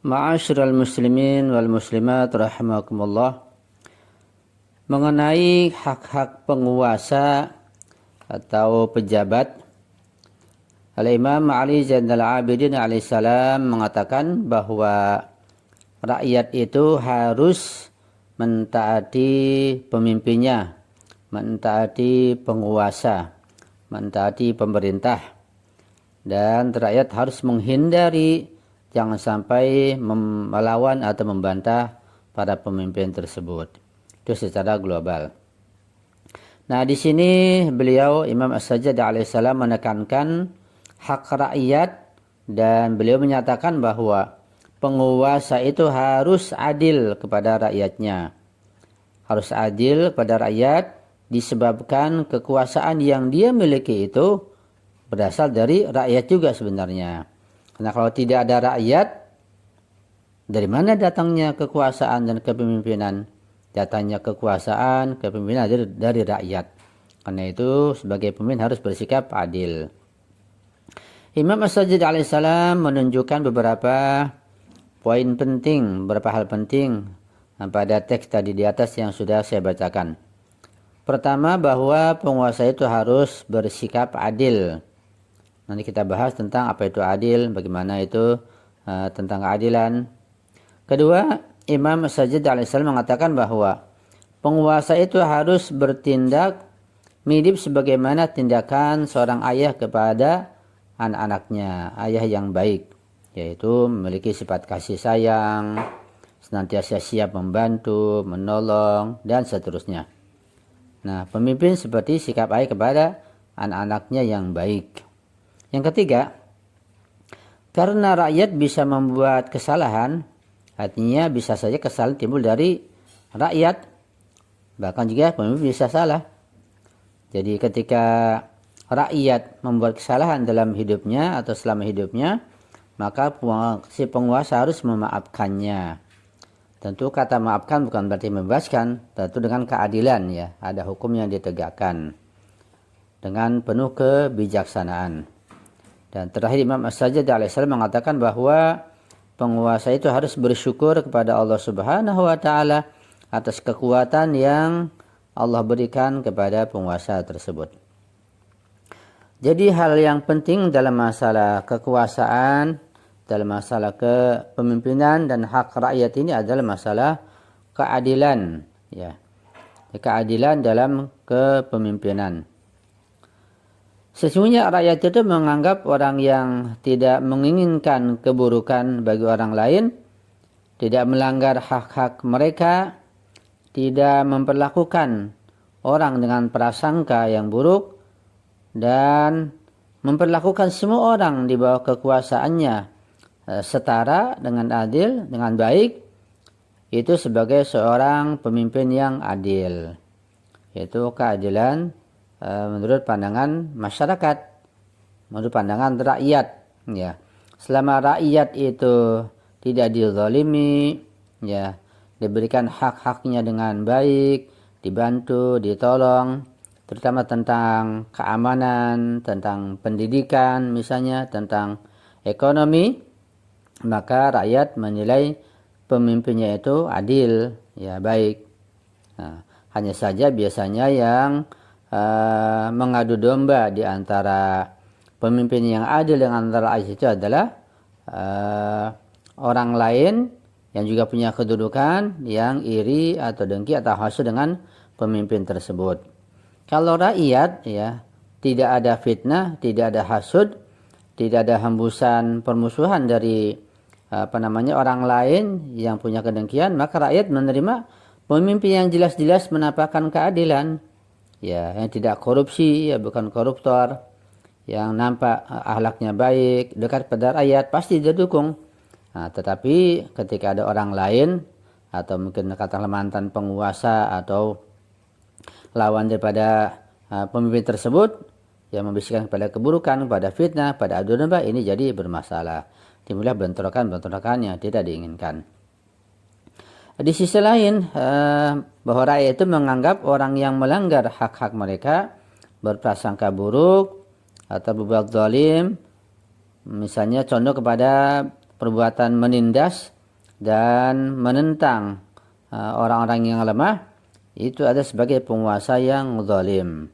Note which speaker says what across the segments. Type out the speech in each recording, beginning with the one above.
Speaker 1: Ma'asyiral muslimin wal muslimat rahimakumullah. Mengenai hak-hak penguasa atau pejabat, Al-Imam Ali Zainal Abidin alaihissalam mengatakan bahwa rakyat itu harus mentaati pemimpinnya, mentaati penguasa, mentaati pemerintah, dan rakyat harus menghindari jangan sampai melawan atau membantah para pemimpin tersebut. Itu secara global. Nah, di sini beliau Imam As-Sajjad alaihissalam menekankan hak rakyat dan beliau menyatakan bahwa penguasa itu harus adil kepada rakyatnya. Harus adil kepada rakyat disebabkan kekuasaan yang dia miliki itu berasal dari rakyat juga sebenarnya. Karena kalau tidak ada rakyat, dari mana datangnya kekuasaan dan kepemimpinan? Datangnya kekuasaan, kepemimpinan dari rakyat. Karena itu sebagai pemimpin harus bersikap adil. Imam As-Sajjad alaihissalam menunjukkan beberapa poin penting, beberapa hal penting pada teks tadi di atas yang sudah saya bacakan. Pertama, bahwa penguasa itu harus bersikap adil. Nanti kita bahas tentang apa itu adil, bagaimana itu tentang keadilan. Kedua, Imam As-Sajjad alaihissalam mengatakan bahwa penguasa itu harus bertindak mirip sebagaimana tindakan seorang ayah kepada anak-anaknya, ayah yang baik, yaitu memiliki sifat kasih sayang, senantiasa siap membantu, menolong, dan seterusnya. Nah, pemimpin seperti sikap ayah kepada anak-anaknya yang baik. Yang ketiga, karena rakyat bisa membuat kesalahan, artinya bisa saja kesalahan timbul dari rakyat, bahkan juga pemimpin bisa salah. Jadi ketika rakyat membuat kesalahan dalam hidupnya atau selama hidupnya, maka si penguasa harus memaafkannya. Tentu kata maafkan bukan berarti membebaskan, tentu dengan keadilan ya, ada hukum yang ditegakkan dengan penuh kebijaksanaan. Dan terakhir Imam As-Sajjad alaihissalam mengatakan bahwa penguasa itu harus bersyukur kepada Allah Subhanahu wa taala atas kekuatan yang Allah berikan kepada penguasa tersebut. Jadi hal yang penting dalam masalah kekuasaan, dalam masalah kepemimpinan dan hak rakyat ini adalah masalah keadilan, ya. Keadilan dalam kepemimpinan. Sesungguhnya rakyat itu menganggap orang yang tidak menginginkan keburukan bagi orang lain, tidak melanggar hak-hak mereka, tidak memperlakukan orang dengan prasangka yang buruk, dan memperlakukan semua orang di bawah kekuasaannya setara dengan adil, dengan baik, itu sebagai seorang pemimpin yang adil. Yaitu keadilan menurut pandangan masyarakat, menurut pandangan rakyat, ya. Selama rakyat itu tidak dizalimi, ya, diberikan hak-haknya dengan baik, dibantu, ditolong, terutama tentang keamanan, tentang pendidikan misalnya, tentang ekonomi, maka rakyat menilai pemimpinnya itu adil, ya, baik. Nah, hanya saja biasanya yang mengadu domba di antara pemimpin yang adil dengan antara rakyat itu adalah orang lain yang juga punya kedudukan yang iri atau dengki atau hasud dengan pemimpin tersebut. Kalau rakyat, ya, tidak ada fitnah, tidak ada hasud, tidak ada hembusan permusuhan dari orang lain yang punya kedengkian, maka rakyat menerima pemimpin yang jelas-jelas menampakkan keadilan, ya, yang tidak korupsi, ya, bukan koruptor, yang nampak akhlaknya baik, dekat pada rakyat, pasti didukung. Nah, tetapi ketika ada orang lain atau mungkin katakanlah mantan penguasa atau lawan daripada pemimpin tersebut yang membisikkan kepada keburukan, kepada fitnah, pada adu domba, ini jadi bermasalah. Timbullah bentrokan-bentrokan yang tidak diinginkan. Di sisi lain, bahwa rakyat itu menganggap orang yang melanggar hak-hak mereka, berprasangka buruk atau berbuat zalim, misalnya condong kepada perbuatan menindas dan menentang orang-orang yang lemah, itu ada sebagai penguasa yang zalim.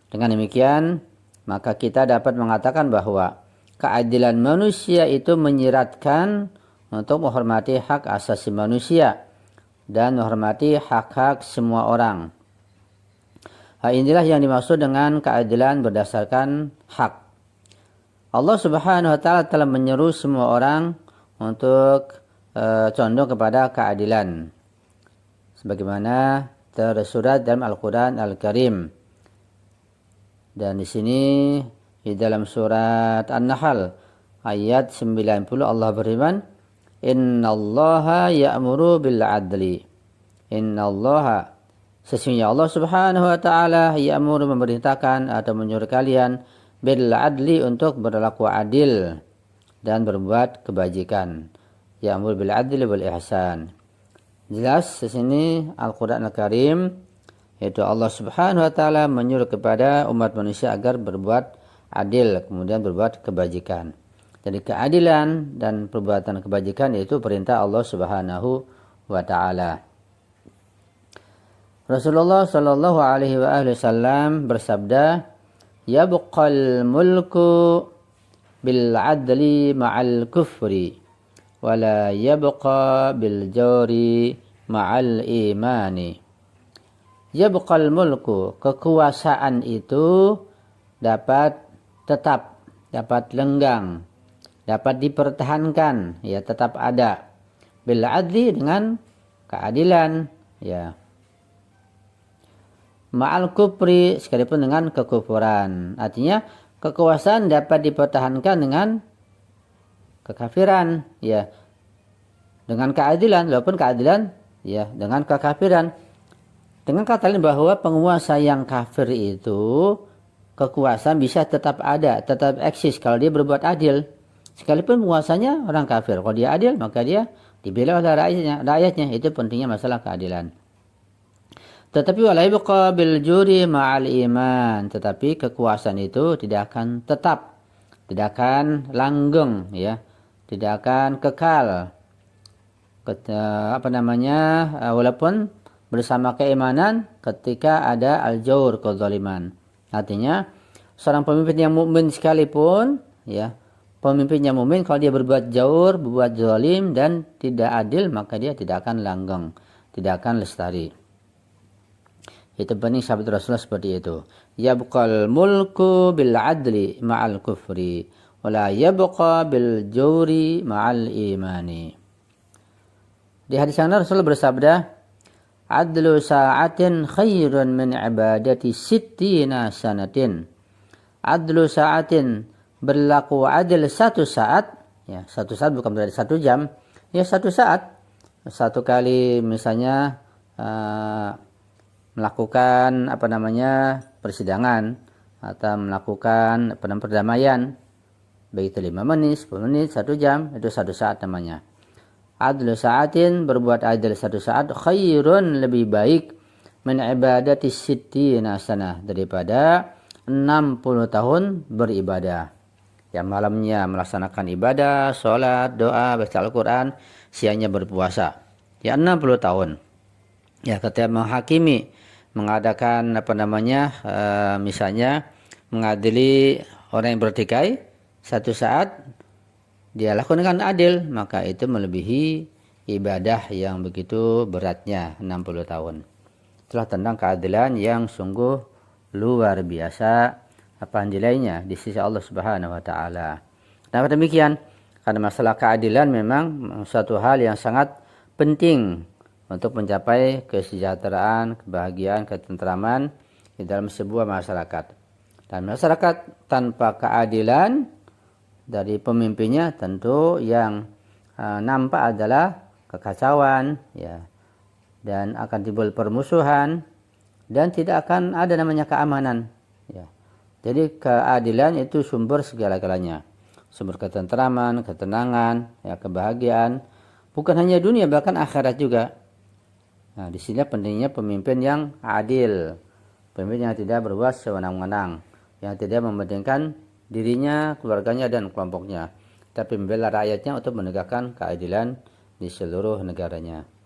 Speaker 1: Dengan demikian, maka kita dapat mengatakan bahwa keadilan manusia itu menyiratkan untuk menghormati hak asasi manusia dan menghormati hak-hak semua orang. Hal inilah yang dimaksud dengan keadilan berdasarkan hak. Allah Subhanahu wa taala telah menyeru semua orang untuk condong kepada keadilan. Sebagaimana tersurat dalam Al-Qur'an Al-Karim. Dan di sini di dalam surat An-Nahl ayat 90 Allah berfirman, "Innallaha ya'muru bil 'adli." Innallaha, sesungguhnya Allah Subhanahu wa taala ya'muru, memerintahkan atau menyuruh kalian bil 'adli, untuk berlaku adil dan berbuat kebajikan. Ya'muru bil 'adli wal ihsan. Jelas di sini Al-Qur'an Al-Karim, yaitu Allah Subhanahu wa taala menyuruh kepada umat manusia agar berbuat adil, kemudian berbuat kebajikan. Jadi keadilan dan perbuatan kebajikan itu perintah Allah Subhanahu wa taala. Rasulullah sallallahu alaihi wasallam bersabda, "Yabqal mulku bil adli ma'al kufri, wa la yabqa bil jawri ma'al imani." Yabqal mulku, kekuasaan itu dapat tetap, dapat lenggang, dapat dipertahankan, ya tetap ada. Bil adli, dengan keadilan, ya. Ma'al kufri, sekalipun dengan kekufuran. Artinya kekuasaan dapat dipertahankan dengan kekafiran, ya. Dengan keadilan, walaupun keadilan, ya, dengan kekafiran. Dengan kata lain bahwa penguasa yang kafir itu kekuasaan bisa tetap ada, tetap eksis kalau dia berbuat adil. Sekalipun penguasanya orang kafir, kalau dia adil maka dia dibela oleh rakyatnya. Itu pentingnya masalah keadilan. Tetapi wala yabqa bil juri ma'al iman, tetapi kekuasaan itu tidak akan tetap, tidak akan langgeng, ya, tidak akan kekal. Walaupun bersama keimanan ketika ada al-jawr, kezaliman. Artinya seorang pemimpin yang mukmin sekalipun, ya, pemimpin yang mukmin kalau dia berbuat jawr, berbuat zalim dan tidak adil, maka dia tidak akan langgeng, tidak akan lestari. Itu penting sahabat Rasulullah seperti itu. Yabqal mulku bil adli ma'al kufri, wala yabqa bil jawri ma'al imani. Di hadis yang lain Rasulullah bersabda, "Adlu sa'atin khairun min ibadati sittina sanatin." Adlu sa'atin, berlaku adil satu saat, ya, satu saat bukan berarti 1 jam, ya, satu saat. Satu kali misalnya melakukan persidangan atau melakukan perdamaian, baik itu 5 menit, 10 menit, 1 jam, itu 1 saat namanya. Adlu sa'atin, berbuat adil 1 saat, khairun, lebih baik, min ibadati sittina sanah, daripada 60 tahun beribadah. Yang malamnya melaksanakan ibadah, sholat, doa, baca Al-Quran, siangnya berpuasa. Ya 60 tahun. Ya, ketika menghakimi, mengadakan misalnya mengadili orang yang bertikai, 1 saat dia lakukan dengan adil, maka itu melebihi ibadah yang begitu beratnya 60 tahun. Itulah tentang keadilan yang sungguh luar biasa nilainya di sisi Allah Subhanahu wa taala. Nah, demikian, karena masalah keadilan memang suatu hal yang sangat penting untuk mencapai kesejahteraan, kebahagiaan, ketentraman di dalam sebuah masyarakat. Dan masyarakat tanpa keadilan dari pemimpinnya, tentu yang nampak adalah kekacauan, ya, dan akan timbul permusuhan dan tidak akan ada namanya keamanan, ya. Jadi keadilan itu sumber segala-galanya, sumber ketentraman, ketenangan, ya, kebahagiaan, bukan hanya dunia bahkan akhirat juga. Nah, di sini pentingnya pemimpin yang adil, pemimpin yang tidak berbuat sewenang-wenang, yang tidak mementingkan dirinya, keluarganya, dan kelompoknya. tapi membela rakyatnya untuk menegakkan keadilan di seluruh negaranya.